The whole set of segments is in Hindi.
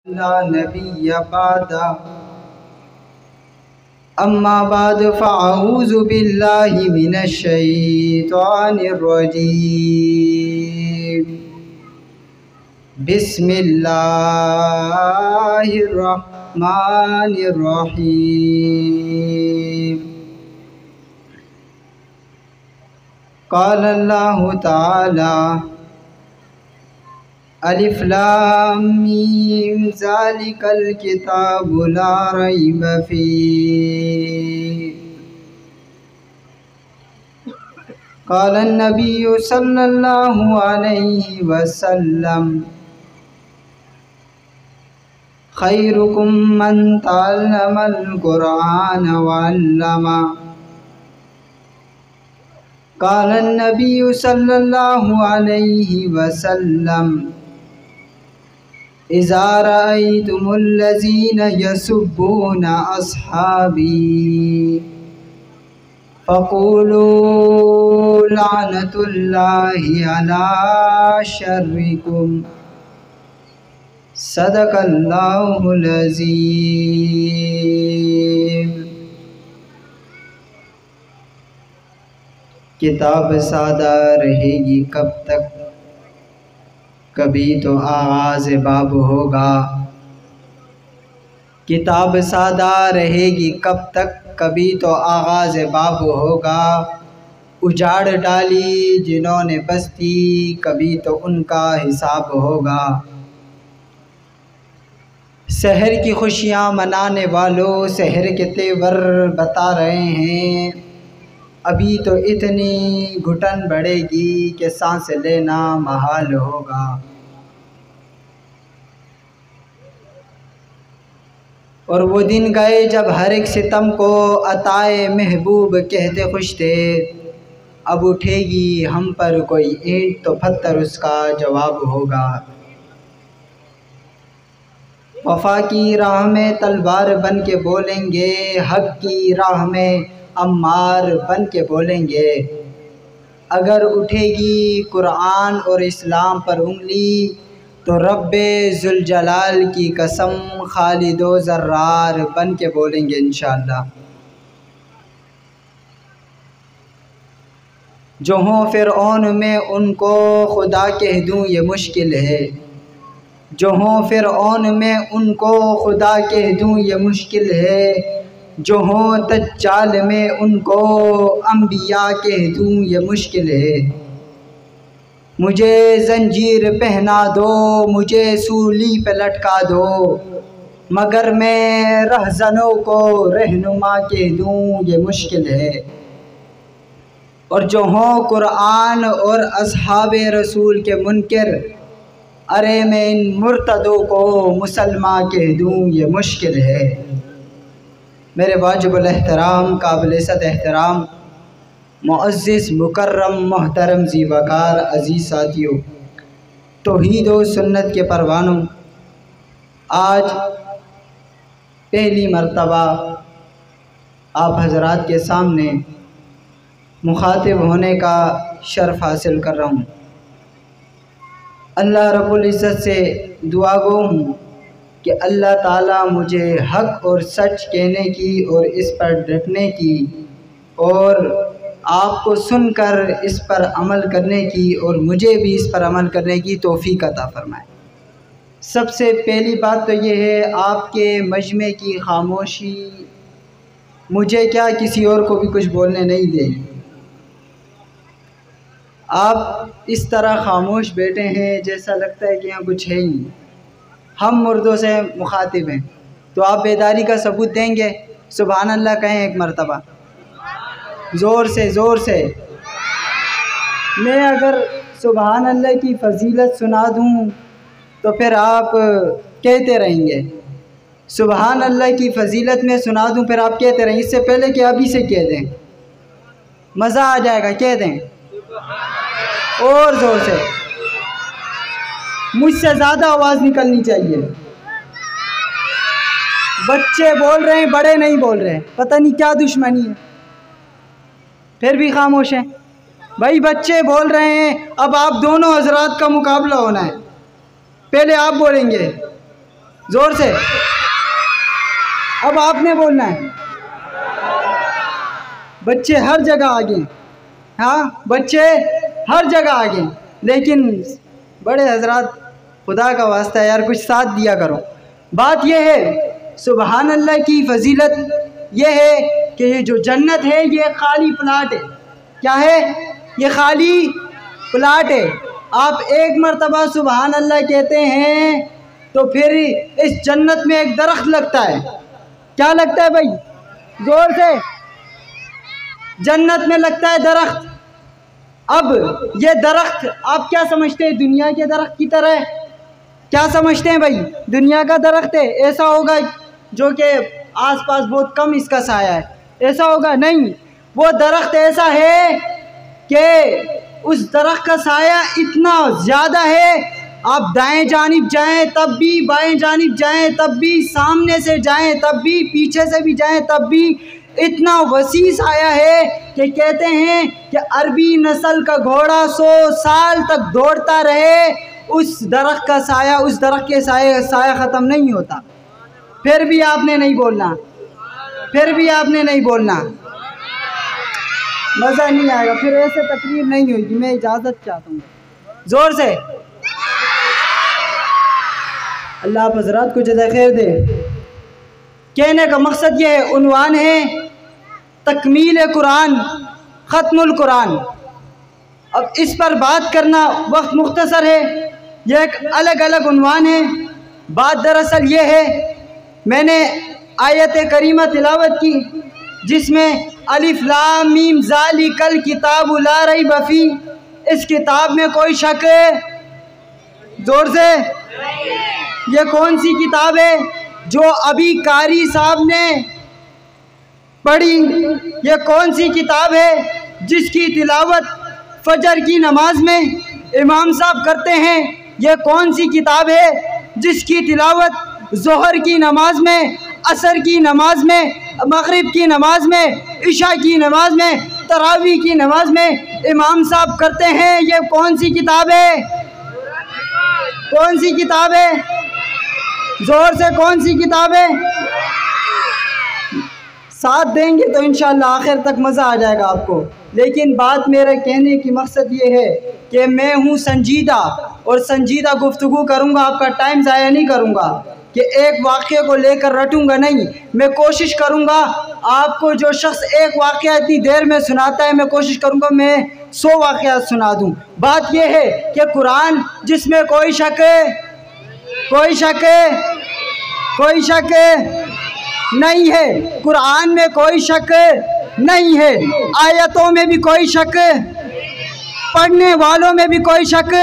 ला नबी बादा अम्मा बाद फ़अऊज़ु बिल्लाहि मिनश शैतानिर रजीम बिस्मिल्लाहिर रहमानिर रहीम। क़ाल अल्लाहु तआला अलिफ लाम मीम ज़ालिकल किताबु ला रैब फ़ीह। क़ाल अन्नबिय्यु सल्लल्लाहु अलैहि वसल्लम खैरुकुम मन तअल्लमल कुरआन व अल्लमा। क़ाल अन्नबिय्यु सल्लल्लाहु अलैहि वसल्लम इज़ा रअयतुमुल्लज़ीना यसुब्बूना अस्हाबी फ़क़ूलू लअनतुल्लाहि अला शर्रिकुम। सदक़ल्लाहुल अज़ीम। किताब सादा रहेगी कब तक, कभी तो आगाज़ बाब होगा। किताब सादा रहेगी कब तक, कभी तो आगाज़ बाब होगा। उजाड़ डाली जिन्होंने बस्ती, कभी तो उनका हिसाब होगा। शहर की खुशियाँ मनाने वालों, शहर के तेवर बता रहे हैं। अभी तो इतनी घुटन बढ़ेगी कि सांस लेना महाल होगा। और वो दिन गए जब हर एक सितम को अताए महबूब कहते खुश थे। अब उठेगी हम पर कोई ईंट तो पत्थर उसका जवाब होगा। वफ़ा की राह में तलवार बन के बोलेंगे, हक़ की राह में अम्मार बन के बोलेंगे। अगर उठेगी कुरान और इस्लाम पर उंगली, तो रब्बे जुल जलाल की कसम खालिदो ज़र्रार बन के बोलेंगे इंशाअल्लाह। जो हों फ़िरऔन में उनको खुदा कह दूँ ये मुश्किल है। जो हों फ़िरऔन में उनको खुदा कह दूँ ये मुश्किल है। जो हों दज्जाल में उनको अंबिया कह दूँ ये मुश्किल है। मुझे जंजीर पहना दो, मुझे सूली पे लटका दो, मगर मैं रहज़नों को रहनुमा कह दूँ ये मुश्किल है। और जो हों कुरान और अस्हाबे रसूल के मुनकिर, अरे मैं इन मुर्तदों को मुसलमान कह दूँ ये मुश्किल है। मेरे वाजिबुल एहतराम काबिल इज़्ज़त एहतराम मुअज़्ज़िज़ मुकर्रम मोहतरम ज़ी वक़ार अज़ीज़ साथियों, तौहीद व सुन्नत के परवानों, आज पहली मर्तबा आप हज़रात के सामने मुखातिब होने का शर्फ़ हासिल कर रहा हूँ। अल्लाह रब्बुल इज़्ज़त से दुआ गो हूँ कि अल्लाह ताला मुझे हक़ और सच कहने की और इस पर डटने की और आपको सुनकर इस पर अमल करने की और मुझे भी इस पर अमल करने की तौफ़ीक़ अता फ़रमाए। सबसे पहली बात तो ये है, आपके मजमे की खामोशी मुझे क्या किसी और को भी कुछ बोलने नहीं देगी। आप इस तरह खामोश बैठे हैं जैसा लगता है कि यहाँ कुछ है ही नहीं। हम मुर्दों से मुखातिब हैं, तो आप बेदारी का सबूत देंगे? सुभान अल्लाह कहें एक मर्तबा, ज़ोर से ज़ोर से। मैं अगर सुभान अल्लाह की फ़जीलत सुना दूँ तो फिर आप कहते रहेंगे। सुभान अल्लाह की फ़जीलत में सुना दूँ फिर आप कहते रहेंगे। इससे पहले कि अभी से कह दें, मज़ा आ जाएगा। कह दें और ज़ोर से, मुझसे ज़्यादा आवाज़ निकलनी चाहिए। बच्चे बोल रहे हैं, बड़े नहीं बोल रहे, पता नहीं क्या दुश्मनी है, फिर भी खामोश हैं। भाई बच्चे बोल रहे हैं, अब आप दोनों हजरात का मुकाबला होना है। पहले आप बोलेंगे ज़ोर से। अब आपने बोलना है। बच्चे हर जगह आगे, हाँ बच्चे हर जगह आगे, लेकिन बड़े हजरात खुदा का वास्ता है यार कुछ साथ दिया करो। बात यह है सुबहान अल्लाह की फजीलत यह है कि ये जो जन्नत है ये खाली प्लाट है। क्या है? ये खाली प्लाट है। आप एक मरतबा सुबहान अल्लाह कहते हैं तो फिर इस जन्नत में एक दरख्त लगता है। क्या लगता है भाई? जोर से। जन्नत में लगता है दरख्त। अब ये दरख्त आप क्या समझते हैं? दुनिया के दरख्त की तरह क्या समझते हैं भाई? दुनिया का दरख्त है, ऐसा होगा जो कि आसपास बहुत कम इसका साया है, ऐसा होगा? नहीं, वो दरख्त ऐसा है कि उस दरख्त का साया इतना ज़्यादा है, आप दाएं जानिब जाएं तब भी, बाएं जानिब जाएं तब भी, सामने से जाएं तब भी, पीछे से भी जाएं तब भी, इतना वसी साया है कि कहते हैं कि अरबी नस्ल का घोड़ा 100 साल तक दौड़ता रहे, उस दरख्त का साया, उस दरख्त के साया ख़त्म नहीं होता। फिर भी आपने नहीं बोलना, फिर भी आपने नहीं बोलना, मज़ा नहीं आएगा, फिर ऐसे तकरीर नहीं होगी। मैं इजाज़त चाहता हूँ, ज़ोर से। अल्लाह आप हज़रात को जज़ा खैर दे। कहने का मकसद ये है, उन्वान है तकमील कुरान, ख़त्मुल कुरान। अब इस पर बात करना वक्त मुख्तसर है, यह एक अलग अलग उन्वान है। बात दरअसल ये है, मैंने आयत करीमा तिलावत की जिसमें अलिफ लाम मीम ज़ालिकल किताबु ला रैब फी, इस किताब में कोई शक है? जोर से। ये कौन सी किताब है जो अभी कारी साहब ने पढ़ी? ये कौन सी किताब है जिसकी तिलावत फजर की नमाज में इमाम साहब करते हैं? ये कौन सी किताब है जिसकी तिलावत ज़ोहर की नमाज में, असर की नमाज में, मगरिब की नमाज में, इशा की नमाज में, तरावी की नमाज में इमाम साहब करते हैं? ये कौन सी किताब है? कौन सी किताब है? जोर से, कौन सी किताब है? साथ देंगे तो इंशाअल्लाह आखिर तक मज़ा आ जाएगा आपको। लेकिन बात मेरे कहने की मकसद ये है कि मैं हूँ संजीदा और संजीदा गुफ्तगू करूँगा, आपका टाइम ज़ाया नहीं करूँगा कि एक वाक़े को लेकर रटूँगा नहीं। मैं कोशिश करूँगा आपको, जो शख्स एक वाक़या इतनी देर में सुनाता है, मैं कोशिश करूँगा मैं 100 वाक़यात सुना दूँ। बात यह है कि कुरान जिसमें कोई शक है, कोई शक है, कोई शक नहीं है, कुरान में कोई शक नहीं है, आयतों में भी कोई शक, पढ़ने वालों में भी कोई शक,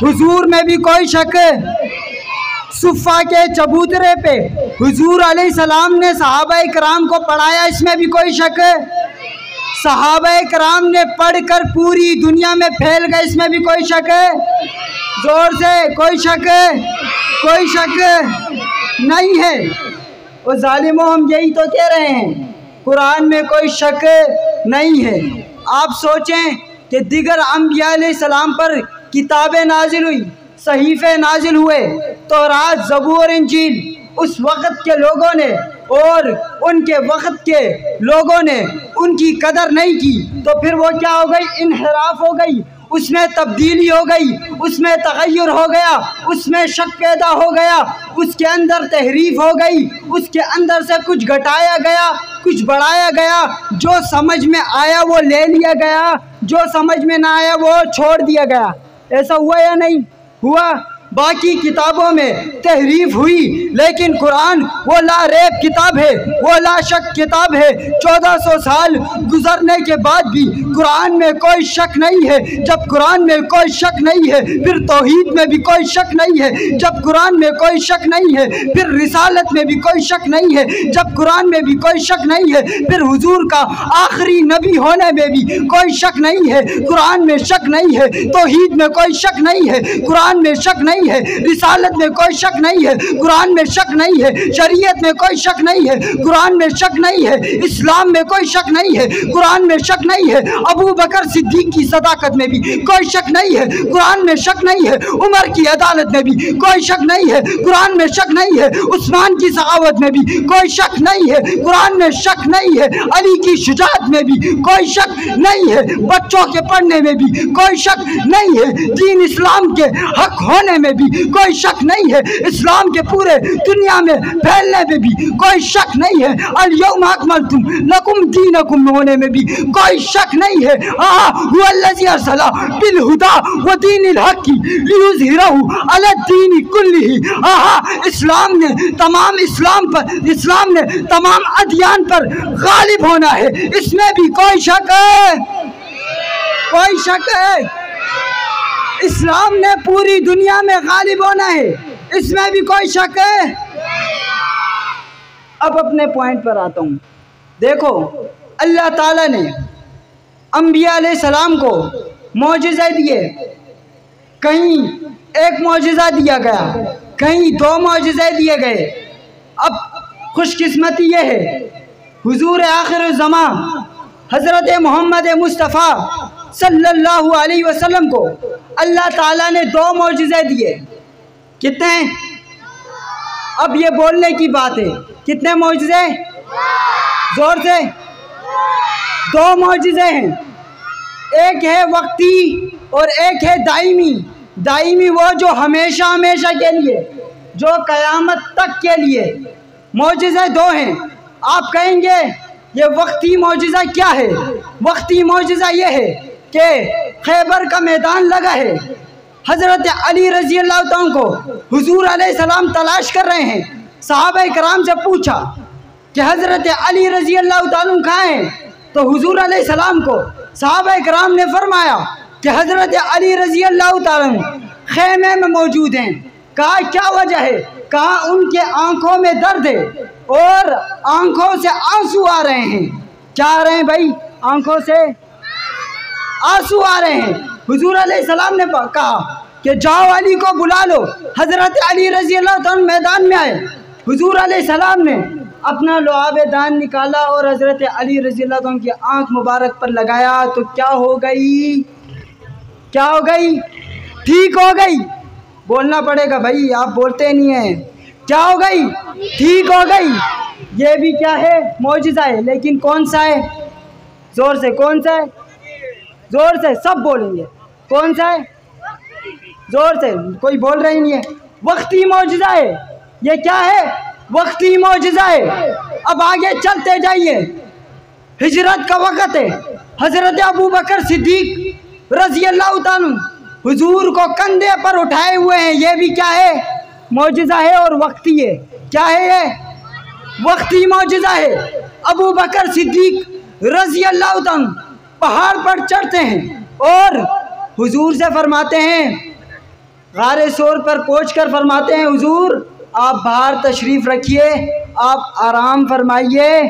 हुजूर में भी कोई शक, सुफ़ा के चबूतरे पे हुजूर अलैहिस्सलाम ने सहाबाए कराम को पढ़ाया, इसमें भी कोई शक, सहाबाए कराम ने पढ़कर पूरी दुनिया में फैल गए, इसमें भी कोई शक है? जोर से, कोई शक, कोई शक नहीं है। वो जालिमों, हम यही तो कह रहे हैं, कुरान में कोई शक नहीं है। आप सोचें कि दिगर अंबिया अलैहिस्सलाम पर किताबें नाजिल हुई, सहीफ़े नाजिल हुए, तौरात, ज़बूर, इंजील, उस वक़्त के लोगों ने और उनके वक़्त के लोगों ने उनकी कदर नहीं की, तो फिर वो क्या हो गई? इन्हिराफ हो गई, उसमें तब्दीली हो गई, उसमें तग़य्युर हो गया, उसमें शक पैदा हो गया, उसके अंदर तहरीफ हो गई, उसके अंदर से कुछ घटाया गया, कुछ बढ़ाया गया, जो समझ में आया वो ले लिया गया, जो समझ में ना आया वो छोड़ दिया गया। ऐसा हुआ या नहीं हुआ? बाकी किताबों में तहरीफ हुई, लेकिन कुरान वो ला रेब किताब है, वो ला शक किताब है। 1400 साल गुजरने के बाद भी कुरान में कोई शक नहीं है। जब कुरान में कोई शक नहीं है, फिर तौहीद में भी कोई शक नहीं है। जब कुरान में कोई शक नहीं है, फिर रिसालत में भी कोई शक नहीं है। जब कुरान में भी कोई शक नहीं है, फिर हुजूर का आखिरी नबी होने में भी कोई शक नहीं है। कुरान में शक नहीं है, तौहीद में कोई शक नहीं है, कुरान में शक नहीं नहीं है, रिसालत में कोई शक नहीं है, कुरान में शक नहीं है, शरीयत में कोई शक नहीं है, कुरान में शक नहीं है, इस्लाम में कोई शक नहीं है, कुरान में शक नहीं है, अबू बकर सिद्दीक की सदाकत में भी कोई शक नहीं है, कुरान में शक नहीं है, उमर की अदालत में भी कोई शक नहीं है, कुरान में शक नहीं है, उस्मान की सखावत में भी कोई शक नहीं है, कुरान में शक नहीं है, अली की शुजाअत में भी कोई शक नहीं है, बच्चों के पढ़ने में भी कोई शक नहीं है, दीन इस्लाम के हक होने में भी कोई शक नहीं है, इस्लाम के पूरे दुनिया में फैलने में भी कोई शक नहीं है, अल-यौमा अकमलतु लकुम दीनकुम होने में भी कोई शक नहीं है। हुवल्लज़ी अरसला बिल हुदा व दीनिल हक़्क़ि लियुज़हिरहु अला दीनि कुल्लिही। इस्लाम ने तमाम अदियान पर गालिब होना है, इसमें भी कोई शक है? कोई शक है? इस्लाम ने पूरी दुनिया में गालिब होना है, इसमें भी कोई शक है? अब अपने पॉइंट पर आता हूँ। देखो, अल्लाह ताला ने अंबिया अलैहिस्सलाम को मौजिज़े दिए, कहीं एक मौजिज़ा दिया गया, कहीं 2 मौजिज़े दिए गए। अब खुशकिस्मती ये है, हुजूर आखिर ज़मान हज़रत मोहम्मद मुस्तफ़ा सल्लल्लाहु अलैहि वसल्लम को अल्लाह ताला ने 2 मौजिज़े दिए। कितने? अब ये बोलने की बात है, कितने मौजिज़े? जोर से। 2 मौजिज़े हैं, एक है वक्ती और एक है दायमी। दायमी वो जो हमेशा हमेशा के लिए, जो क़यामत तक के लिए। मौजिज़े 2 हैं। आप कहेंगे ये वक्ती मौजिज़ा क्या है? वक्ती मौजिज़ा ये है कि खैबर का मैदान लगा है, हज़रत अली रज़ी अल्लाह तआला को हुजूर अलैहिस्सलाम तलाश कर रहे हैं। सहाबा कराम से पूछा कि हज़रत अली रज़ी अल्लाह तआला कहाँ हैं? तो हुजूर अलैहिस्सलाम को सहाबा कराम ने फरमाया कि हज़रत अली रज़ी अल्लाह तआला खेमे में मौजूद हैं। कहा क्या वजह है? कहा उनके आँखों में दर्द है और आँखों से आंसू आ रहे हैं। क्या आ रहे हैं भाई? आँखों से आंसू आ रहे हैं। हुजूर अलैहिस्सलाम ने कहा कि जाओ अली को बुला लो। हज़रत अली रज़ी अल्लाह तआला मैदान में आए। हुजूर अलैहिस्सलाम ने अपना लुआब दान निकाला और हज़रत अली रज़ी अल्लाह तआला की आँख मुबारक पर लगाया तो क्या हो गई? क्या हो गई? ठीक हो गई। बोलना पड़ेगा भाई, आप बोलते नहीं हैं। क्या हो गई? ठीक हो गई। ये भी क्या है? मौजिज़ा है। लेकिन कौन सा है? जोर से, कौन सा है? जोर से सब बोलेंगे। कौन सा है? जोर से, कोई बोल रही नहीं है। वक्ती मौजिज़ा है। ये क्या है? वक्ती मौजिज़ा है। अब आगे चलते जाइए। हिजरत का वक़्त है। हज़रत अबू बकर सिद्दीक रज़ी अल्लाह ताला हुजूर को कंधे पर उठाए हुए हैं। ये भी क्या है? मौजिज़ा है और वक्ती है। क्या है ये? वक्ती मौजिज़ा है। अबू बकर सिद्दीक रज़ी अल्लाह ताला पहाड़ पर चढ़ते हैं और हुजूर से फरमाते हैं, गारे सोर पर पहुंचकर फरमाते हैं, हुजूर आप बाहर तशरीफ़ रखिए, आप आराम फरमाइए,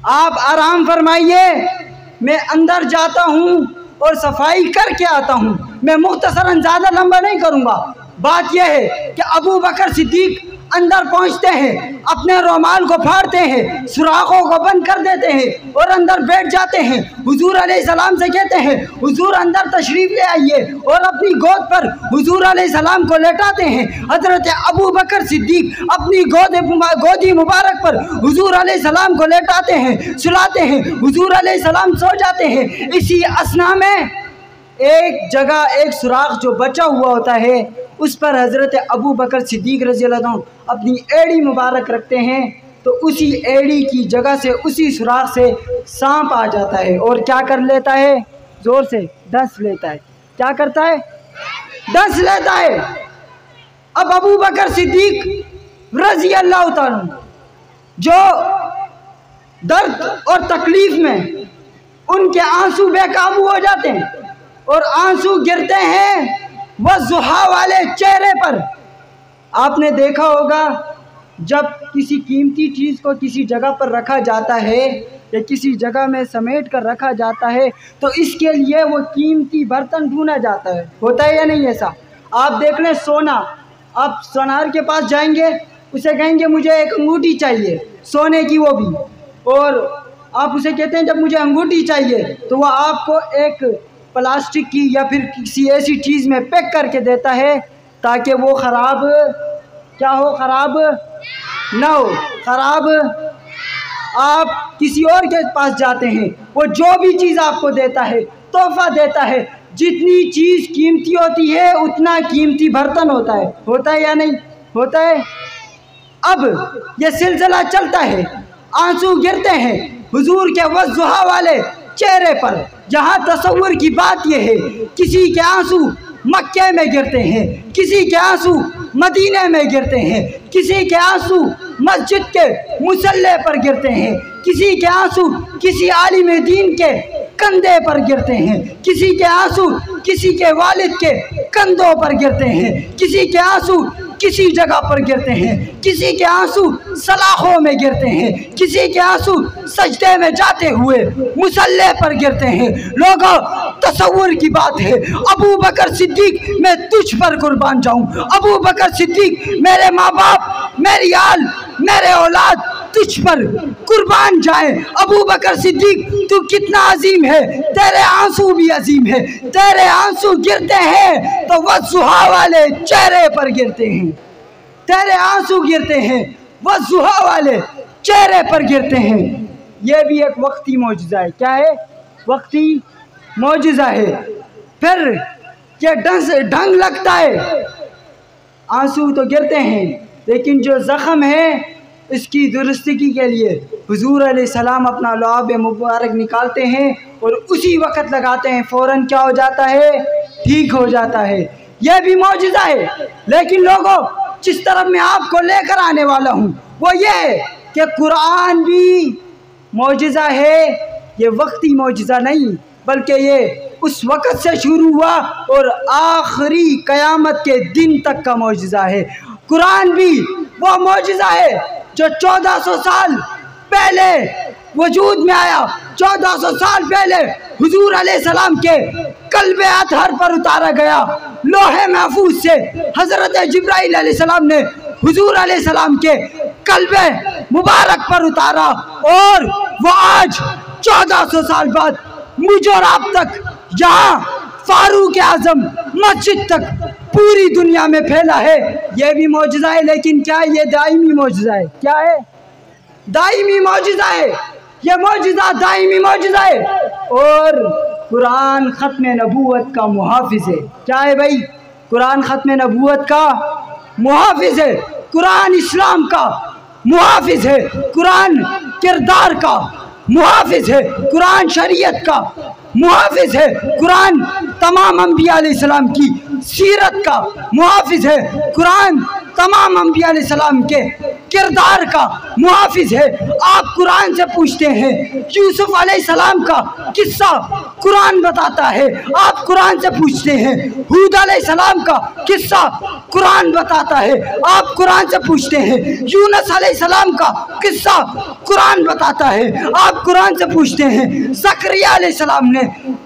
आप आराम फरमाइए, मैं अंदर जाता हूँ और सफाई करके आता हूँ। मैं मुख्तसरन ज़्यादा लंबा नहीं करूँगा। बात यह है कि अबू बकर सिद्दीक अंदर पहुंचते हैं, अपने रुमाल को फाड़ते हैं, सुराखों को बंद कर देते हैं और अंदर बैठ जाते हैं। हुजूर अलैहिस्सलाम से कहते हैं, हुजूर अंदर तशरीफ़ ले आइए और अपनी गोद पर हुजूर अलैहिस्सलाम को लेटाते हैं। हज़रत अबू बकर सिद्दीक अपनी गोदी मुबारक पर हुजूर अलैहिस्सलाम को लेटाते हैं, सुलाते हैं। हुजूर अलैहिस्सलाम सो जाते हैं। इसी असना में एक जगह, एक सुराख जो बचा हुआ होता है, उस पर हज़रत अबू बकर सिद्दीक रज़ी अल्लाह अन्हु अपनी एड़ी मुबारक रखते हैं। तो उसी एड़ी की जगह से, उसी सुराख से सांप आ जाता है और क्या कर लेता है? ज़ोर से डस लेता है। क्या करता है? डस लेता है। अब अबू बकर सिद्दीक रज़ी अल्लाह ताला जो दर्द और तकलीफ़ में उनके आंसू बेकाबू हो जाते हैं और आंसू गिरते हैं वह ज़ुहा वाले चेहरे पर। आपने देखा होगा जब किसी कीमती चीज़ को किसी जगह पर रखा जाता है या किसी जगह में समेट कर रखा जाता है तो इसके लिए वो कीमती बर्तन ढूंढा जाता है। होता है या नहीं ऐसा? आप देख लें सोना, आप सोनार के पास जाएंगे, उसे कहेंगे मुझे एक अंगूठी चाहिए सोने की, वो भी, और आप उसे कहते हैं जब मुझे अंगूठी चाहिए, तो वह आपको एक प्लास्टिक की या फिर किसी ऐसी चीज़ में पैक करके देता है ताकि वो ख़राब क्या हो, ख़राब ना हो। ख़राब आप किसी और के पास जाते हैं, वो जो भी चीज़ आपको देता है, तोहफा देता है, जितनी चीज़ कीमती होती है उतना कीमती बर्तन होता है या नहीं होता है। अब ये सिलसिला चलता है, आंसू गिरते हैं हुजूर के वज़्ज़ुहा वाले चेहरे पर। जहाँ तसव्वुर की बात यह है, किसी के आंसू मक्के में गिरते हैं, किसी के आंसू मदीने में गिरते हैं, किसी के आंसू मस्जिद के मुसल्ले पर गिरते हैं, किसी के आंसू किसी आलिम दीन के कंधे पर गिरते हैं, किसी के आंसू किसी के वालिद के कंधों पर गिरते हैं, किसी के आंसू किसी जगह पर गिरते हैं, किसी के आंसू सलाखों में गिरते हैं, किसी के आंसू सजदे में जाते हुए मुसल्ले पर गिरते हैं। लोगों, तसव्वुर की बात है, अबू बकर सिद्दीक मैं तुझ पर कुर्बान जाऊं, अबू बकर सिद्दीक मेरे माँ बाप, मेरी आल, मेरे औलाद तुझ पर कुर्बान जाए। अबू बकर सिद्दीक तू कितना अजीम है, तेरे आंसू भी अजीम है, तेरे आंसू गिरते हैं तो वज़्ज़ुहा वाले चेहरे पर गिरते हैं, तेरे आंसू गिरते हैं वज़्ज़ुहा वाले चेहरे पर गिरते हैं। ये भी एक वक्ती मौजज़ा है। क्या है? वक्ती मौजज़ा है। फिर ये ढंग लगता है, आंसू तो गिरते हैं, लेकिन जो ज़ख्म है इसकी दुरुस्ती के लिए हुजूर अलैहिस्सलाम अपना लुआब मुबारक निकालते हैं और उसी वक़्त लगाते हैं, फ़ौरन क्या हो जाता है? ठीक हो जाता है। यह भी मौजज़ा है। लेकिन लोगों, जिस तरफ मैं आपको लेकर आने वाला हूँ वो ये है कि कुरान भी मौजज़ा है। ये वक्ती मौजज़ा नहीं, बल्कि ये उस वक़्त से शुरू हुआ और आखिरी क़यामत के दिन तक का मौजज़ा है। कुरान भी वो मौजज़ा है जो 1400 साल पहले वजूद में आया। 1400 साल पहले हुजूर अलैहिस्सलाम के कल्बे अतहर पर उतारा गया। लोहे महफूज से हज़रत जिब्राइल अलैहिस्सलाम ने हुजूर अलैहिस्सलाम के कल्बे मुबारक पर उतारा, और वो आज 1400 साल बाद मुझ और आप तक, यहाँ फारूक आज़म मस्जिद तक पूरी दुनिया में फैला है। ये भी मौजज़ा है। लेकिन क्या है? ये दाइमी मौजज़ा है। क्या है? दाइमी मौजज़ा है। ये मौजज़ा दाइमी मौजज़ा है। और कुरान ख़त्म नबूवत का मुहाफ़िज़ है। क्या है भाई? कुरान ख़त्म नबूवत का मुहाफ़िज़ है। कुरान इस्लाम का मुहाफ़िज़ है। कुरान किरदार का मुहाफ़िज़ है। कुरान शरीयत का मुहाफ़िज़ है। कुरान तमाम अंबिया अलैहिस्सलाम की सीरत का मुहाफ़िज़ है। कुरान तमाम अंबिया अलैहिस्सलाम के किरदार का मुहाफ़िज़ है। आप कुरान से पूछते हैं, यूसुफ अलैहिस्सलाम का किस्सा कुरान बताता है। आप कुरान से पूछते हैं, हूद अलैहिस्सलाम का किस्सा कुरान बताता है। आप कुरान से पूछते हैं, यूनुस अलैहिस्सलाम का किस्सा कुरान बताता है। आप कुरान से पूछते हैं, ज़करिया अलैहिस्सलाम ने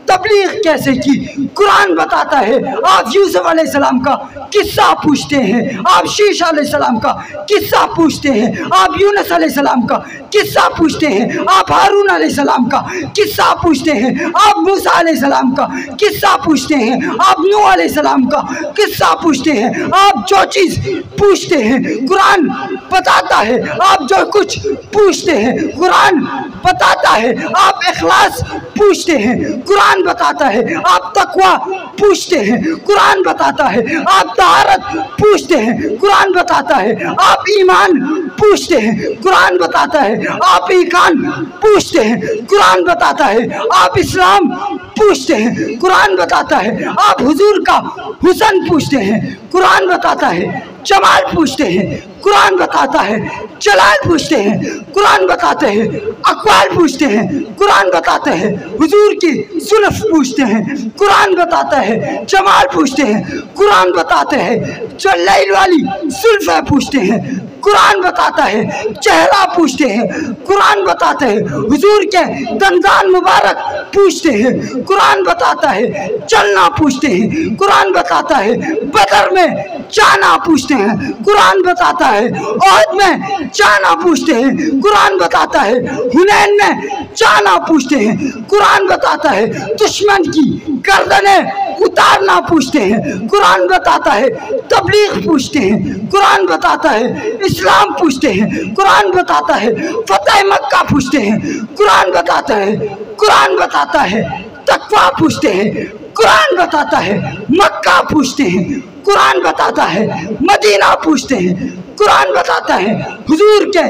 तबलीग कैसे की, कुरान बताता है। आप यूसुफ अलैहिस्सलाम का किस्सा पूछते हैं, आप शीशा अलैहिस्सलाम का किस्सा पूछते हैं, आप यूनुस अलैहिस्सलाम का किस्सा पूछते हैं, आप हारून अलैहिस्सलाम का किस्सा पूछते हैं, आप मूसा अलैहिस्सलाम का किस्सा पूछते हैं, आप नूह अलैहिस्सलाम का किस्सा पूछते हैं। आप जो चीज़ पूछते हैं कुरान बताता है। आप जो कुछ पूछते हैं कुरान बताता है। आप इखलास पूछते हैं कुरान बताता है। आप तकवा पूछते हैं कुरान बताता है। आप तहारत पूछते हैं कुरान बताता है। आप ईमान पूछते हैं कुरान बताता है। आप ईकान पूछते हैं कुरान बताता है। आप इस्लाम पूछते हैं कुरान बताता है। आप हुजूर का हुसन पूछते हैं कुरान बताता है। जमाल पूछते हैं, कुरान बताता है। जलाल पूछते हैं, कुरान बताते हैं। अक़वाल पूछते हैं, कुरान बताते हैं। हुजूर की जुल्फ़ पूछते हैं, कुरान बताता है। जमाल पूछते हैं, कुरान बताते हैं। जो लैल वाली जुल्फ़ पूछते हैं, कुरान बताता है। चेहरा पूछते हैं, कुरान बताते हैं। हुजूर के दंदान मुबारक पूछते हैं, कुरान बताता है। चलना पूछते हैं, कुरान बताता है। बदर में जाना पूछते हैं, कुरान बताता है। ओहद में जाना पूछते हैं, कुरान बताता है। हुनैन में जाना पूछते हैं, कुरान बताता है। दुश्मन की गर्दनें उतारना पूछते हैं, कुरान बताता है। तबलीग पूछते हैं, कुरान बताता है। इस्लाम पूछते हैं, कुरान बताता है। फतेह मक्का पूछते हैं, कुरान बताता है। कुरान बताता है। तकवा पूछते हैं, कुरान बताता है। मक्का पूछते हैं, कुरान बताता है। मदीना पूछते हैं, कुरान बताता है। हुजूर के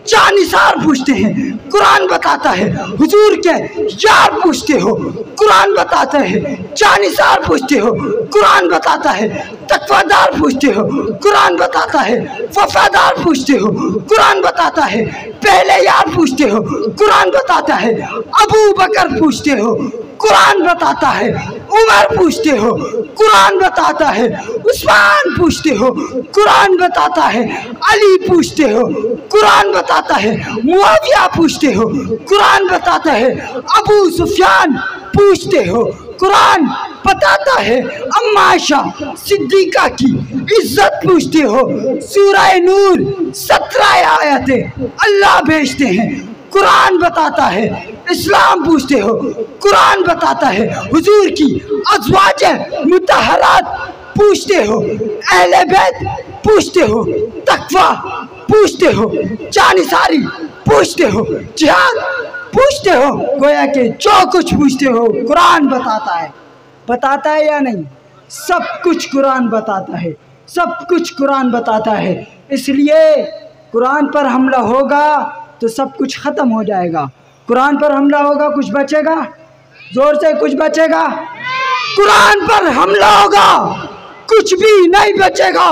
जानिसार पूछते हैं, कुरान बताता है। हुजूर के यार पूछते हो, कुरान बताता है। जानिसार पूछते हो, कुरान बताता है। तकवादार पूछते हो, कुरान बताता है। वफादार पूछते हो, कुरान बताता है। पहले यार पूछते हो, कुरान बताता है। अबू बकर पूछते हो, कुरान बताता है। उमर पूछते हो, कुरान बताता है। उस्मान पूछते हो, कुरान बताता है। अली पूछते हो, कुरान बताता है। मुआविया पूछते हो, कुरान बताता है। अबू सुफियान पूछते हो, कुरान बताता है। अम्मा आयशा सिद्दीका की इज्जत पूछते हो। सूरह नूर 17 आयतें अल्लाह भेजते हैं, कुरान बताता है। इस्लाम पूछते हो, कुरान बताता है। हुजूर की अज़वाजे मुतहरात पूछते हो। अहले बैत पूछते हो। तकवा पूछते हो। जानिसारी पूछते हो। जिहाद पूछते हो। गोया के जो कुछ पूछते हो कुरान बताता है। बताता है या नहीं? सब कुछ कुरान बताता है। सब कुछ कुरान बताता है। इसलिए कुरान पर हमला होगा तो सब कुछ ख़त्म हो जाएगा। कुरान पर हमला होगा, कुछ बचेगा? जोर से, कुछ बचेगा? कुरान पर हमला होगा, कुछ भी नहीं बचेगा।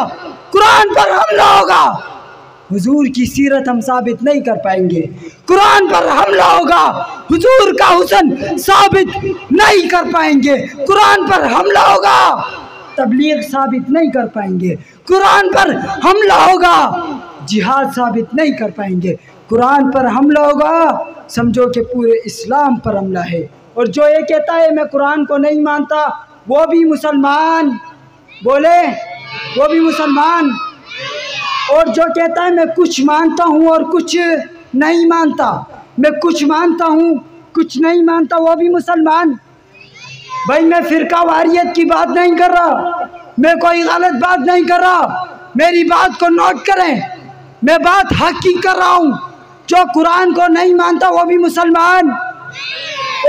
कुरान पर हमला होगा, हुजूर की सीरत हम साबित नहीं कर पाएंगे। कुरान पर हमला होगा, हुजूर का हुस्न साबित नहीं कर पाएंगे। कुरान पर हमला होगा, तबलीग साबित नहीं कर पाएंगे। कुरान पर हमला होगा, जिहाद साबित नहीं कर पाएंगे। कुरान पर हमला होगा, समझो कि पूरे इस्लाम पर हमला है। और जो ये कहता है मैं कुरान को नहीं मानता, वो भी मुसलमान, बोले वो भी मुसलमान। और जो कहता है मैं कुछ मानता हूँ और कुछ नहीं मानता, मैं कुछ मानता हूँ कुछ नहीं मानता, वो भी मुसलमान। भाई मैं फिरका वारियत की बात नहीं कर रहा, मैं कोई गलत बात नहीं कर रहा। मेरी बात को नोट करें, मैं बात हक की कर रहा हूँ। जो कुरान को नहीं मानता वो भी मुसलमान,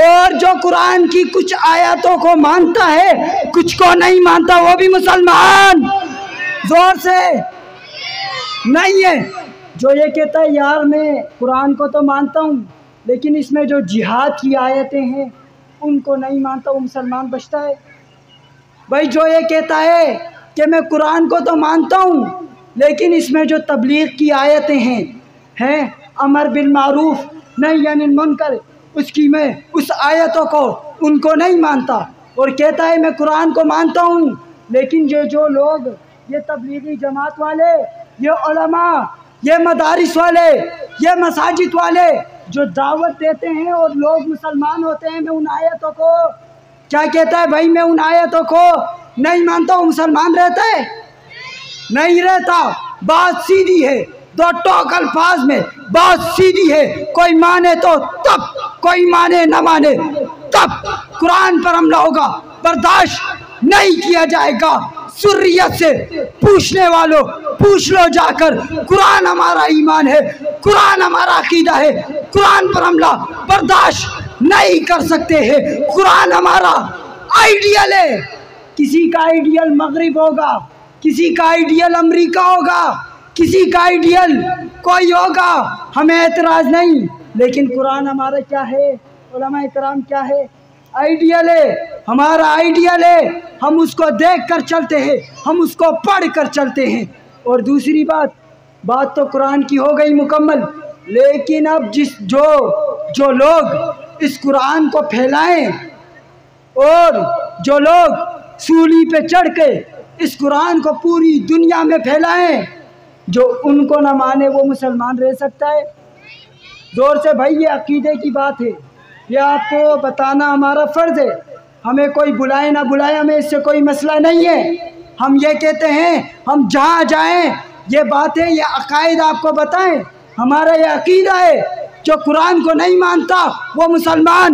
और जो कुरान की कुछ आयतों को मानता है, कुछ को नहीं मानता, वो भी मुसलमान। जोर से नहीं है। जो ये कहता है यार मैं कुरान को तो मानता हूँ लेकिन इसमें जो जिहाद की आयतें हैं उनको नहीं मानता, वो मुसलमान बचता है। भाई जो ये कहता है कि मैं कुरान को तो मानता हूँ लेकिन इसमें जो तबलीग की आयतें हैं अमर बिल मारूफ नहीं यानी मुनकर, उसकी मैं उस आयतों को उनको नहीं मानता, और कहता है मैं कुरान को मानता हूँ। लेकिन जो लोग ये तबलीगी जमात वाले, ये उलमा, ये मदारिस वाले, ये मसाजिद वाले जो दावत देते हैं और लोग मुसलमान होते हैं, मैं उन आयतों को क्या कहता है भाई, मैं उन आयतों को नहीं मानता हूँ। मुसलमान रहता है? नहीं रहता। बात सीधी है, दो टोक अल्फाज में बात सीधी है। कोई माने तो तब, कोई माने न माने तब कुरान पर हमला होगा, बर्दाश्त नहीं किया जाएगा। सुर्रियत से पूछने वालों पूछ लो जाकर, कुरान हमारा ईमान है, कुरान हमारा अकीदा है। कुरान पर हमला बर्दाश्त नहीं कर सकते हैं। कुरान हमारा आइडियल है। किसी का आइडियल मगरिब होगा, किसी का आइडियल अमेरिका होगा, किसी का आइडियल कोई होगा, हमें एतराज़ नहीं। लेकिन कुरान हमारा क्या है, उलमा इकराम क्या है, आइडियल है। हमारा आइडियल है हम उसको देख कर चलते हैं, हम उसको पढ़ कर चलते हैं। और दूसरी बात तो कुरान की हो गई मुकम्मल, लेकिन अब जो लोग इस कुरान को फैलाएं और जो लोग सूली पे चढ़ के इस कुरान को पूरी दुनिया में फैलाएं, जो उनको ना माने वो मुसलमान रह सकता है? जोर से भाई, ये अकीदे की बात है, ये आपको बताना हमारा फ़र्ज़ है। हमें कोई बुलाए ना बुलाए, हमें इससे कोई मसला नहीं है। हम ये कहते हैं हम जहाँ जाएं ये बातें, ये अकायद आपको बताएं। हमारा ये अकीदा है, जो कुरान को नहीं मानता वो मुसलमान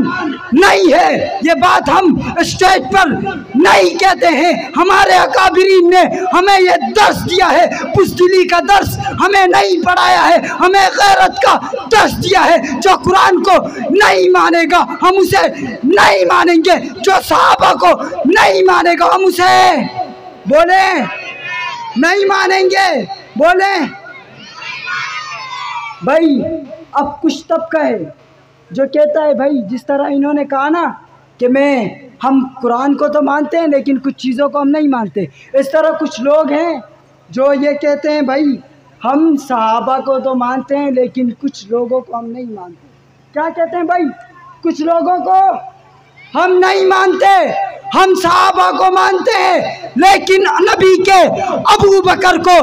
नहीं है। ये बात हम स्टेज पर नहीं कहते हैं। हमारे अकाबिरीन ने हमें ये दर्स दिया है, बुज़दिली का दर्स हमें नहीं पढ़ाया है, हमें गैरत का दर्स दिया है। जो कुरान को नहीं मानेगा हम उसे नहीं मानेंगे, जो सहाबा को नहीं मानेगा हम उसे बोले नहीं मानेंगे। बोले भाई, अब कुछ तबका है जो कहता है भाई, जिस तरह इन्होंने कहा ना कि हम कुरान को तो मानते हैं लेकिन कुछ चीज़ों को हम नहीं मानते, इस तरह कुछ लोग हैं जो ये कहते हैं भाई हम सहाबा को तो मानते हैं लेकिन कुछ लोगों को हम नहीं मानते। क्या कहते हैं भाई? कुछ लोगों को हम नहीं मानते, हम सहाबा को मानते हैं लेकिन नबी के अबू बकर को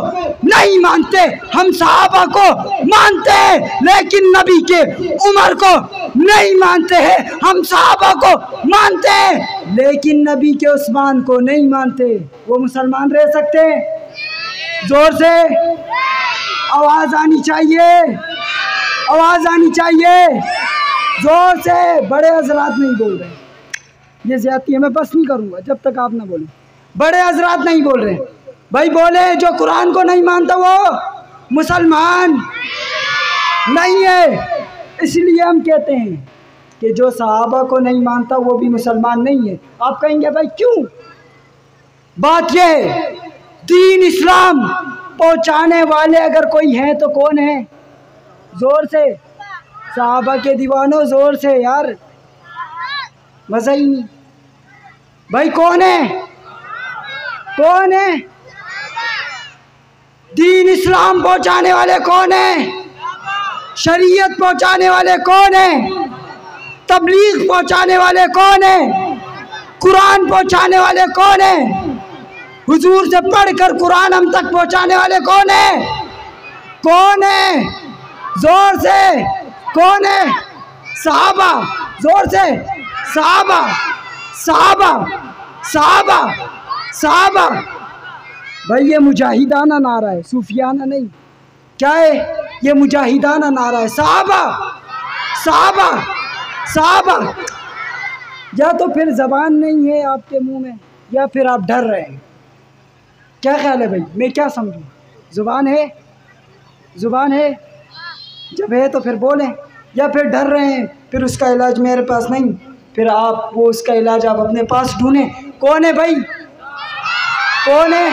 नहीं मानते। हम सहाबा को मानते हैं लेकिन नबी के उमर को नहीं मानते हैं। हम सहाबा को मानते हैं लेकिन नबी के उस्मान को नहीं मानते। वो मुसलमान रह सकते हैं? जोर से आवाज़ आनी चाहिए, आवाज़ आनी चाहिए जोर से। बड़े हजरात नहीं बोल रहे, ये ज़्यादती है, मैं बस नहीं करूँगा जब तक आप ना बोलें। बड़े हजरात नहीं बोल रहे भाई, बोले जो कुरान को नहीं मानता वो मुसलमान नहीं है। इसलिए हम कहते हैं कि जो सहाबा को नहीं मानता वो भी मुसलमान नहीं है। आप कहेंगे भाई क्यों? बात यह है, दीन इस्लाम पहुँचाने वाले अगर कोई हैं तो कौन है? ज़ोर से सहाबा के दीवानों, ज़ोर से यार, मज़ा ही नहीं भाई। कौन है? कौन है? दीन इस्लाम पहुंचाने वाले कौन है? शरीयत पहुंचाने वाले कौन है? तबलीग पहुंचाने वाले कौन है? कुरान पहुंचाने वाले कौन है? हुजूर से पढ़कर कुरान हम तक पहुंचाने वाले कौन है? कौन है? जोर से कौन है? सहाबा, जोर से सहाबा, सहाबा, सहाबा, सहाबा। भाई ये मुजाहिदाना नारा है, सूफियाना नहीं। क्या है ये? मुजाहिदाना नारा है। सहाबा, सहाबा, सहाबा। या तो फिर ज़बान नहीं है आपके मुंह में, या फिर आप डर रहे हैं। क्या ख्याल है भाई? मैं क्या समझूं? ज़ुबान है? ज़ुबान है? जब है तो फिर बोलें, या फिर डर रहे हैं, फिर उसका इलाज मेरे पास नहीं, फिर आप वो उसका इलाज आप अपने पास ढूंढें। कौन है भाई? कौन है?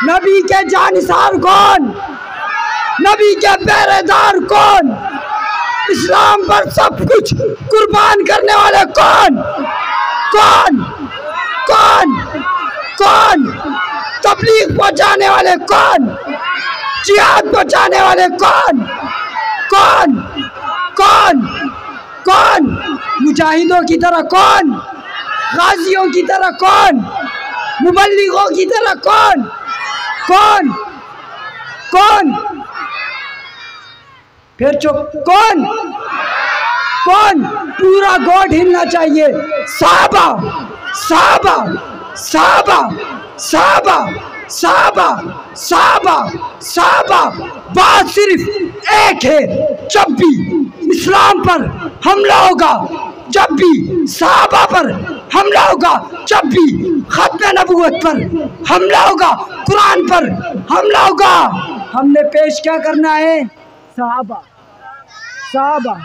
नबी के जानिसार कौन? नबी के पहरेदार कौन? इस्लाम पर सब कुछ कुर्बान करने वाले कौन? कौन? कौन? कौन? तबलीग पहुंचाने वाले कौन? जिहाद पहुंचाने वाले कौन? कौन? कौन? कौन? मुजाहिदों की तरह कौन? गाजियों की तरह कौन? मुबल्लिगों की तरह कौन? कौन? कौन? फिर चुप। कौन? कौन? पूरा गोड हिलना चाहिए। साहबा, साहबा, साहबा, साहबा, साहबा, साहबा, साहबा। बात सिर्फ एक है, जब भी इस्लाम पर हमला होगा, जब भी सहाबा पर हमला होगा, जब भी खत्म नबूवत पर हमला होगा, कुरान पर हमला होगा, हमने पेश क्या करना है? सहाबा, सहाबा,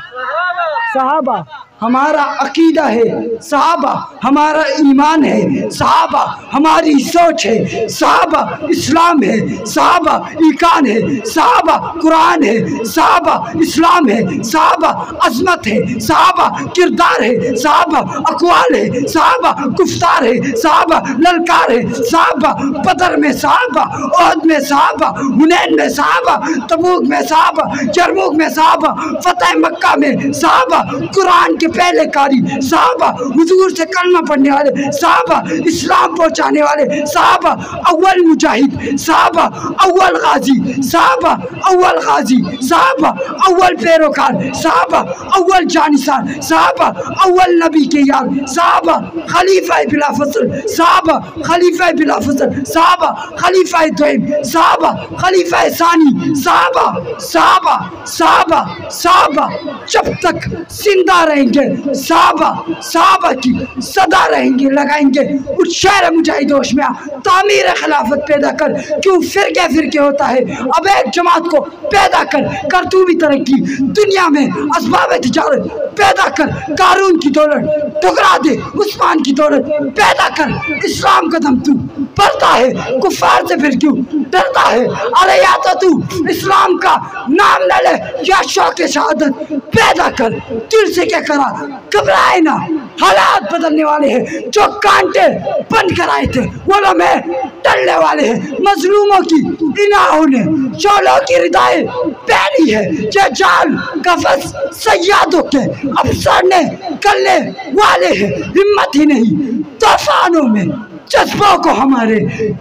सहाबा। हमारा अकीदा है, सहाबा हमारा ईमान है, सहाबा हमारी सोच है, सहाबा इस्लाम है, सहाबा ईकान है, सहाबा कुरान है, सहाबा इस्लाम है, सहाबा अज़मत है, सहाबा किरदार है, सहाबा अक़वाल है, सहाबा गुफ्तार है, सहाबा ललकार है, सहाबा बदर में सहाबा, ओहद में सहाबा, हुनैन में सहाबा, तबूक में सहाबा, यरमुक में सहाबा, फतह मक्का में सहाबा, कुरान के पहले कारी सहाबा, हुजूर से कलमा पढ़ने वाले सहाबा, इस्लाम पहुंचाने वाले सहाबा, अव्वल मुजाहिद सहाबा, अव्वल गाजी सहाबा, अव्वल गाजी सहाबा, अव्वल पैरोकार सहाबा, अव्वल जानिसार सहाबा, अव्वल नबी के यार सहाबा, खलीफा बिला फसल सहाबा, खलीफा बिला फसल सहाबा, खलीफा दुइम सहाबा, खलीफा सानी सहाबा, सहाबा सहाबा सहाबा, जब तक जिंदा रहेंगे सहाबा, सहाबा की सदा रहेंगे, लगाएंगे। उस शहर मुजाहिदोश में तामीर खिलाफत पैदा कर, क्यों फिरके फिरके होता है, अब एक जमात को पैदा कर तू भी तरक्की, दुनिया में असबाब तिजारत पैदा कर, कारून की दौलत ठुकरा दे, उस्मान की दौलत पैदा कर, इस्लाम का दम तू पढ़ता है, कुफार से फिर क्यों डरता है? अरे या तो तू इस्लाम का नाम न ले या शौक शहादत पैदा कर, दिल से क्या करा, घबराए ना, हालात बदलने वाले हैं, जो कांटे बंद कराए थे वो लोग में टलने वाले हैं, मजलूमों की इनाहों ने चोलों की रिदाएं पहनी है, ये जाल कफस सयादों के अफसर ने करने वाले हैं, हिम्मत ही नहीं तूफानों में जज्बों को हमारे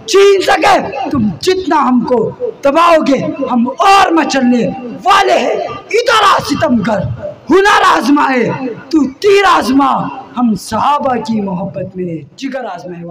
छीन सके, तुम जितना हमको दबाओगे हम और मचलने वाले हैं। इधर आ सितमगर, हुनर आजमाए तू तीर आजमा, हम सहाबा की मोहब्बत में जिगर आजमाए।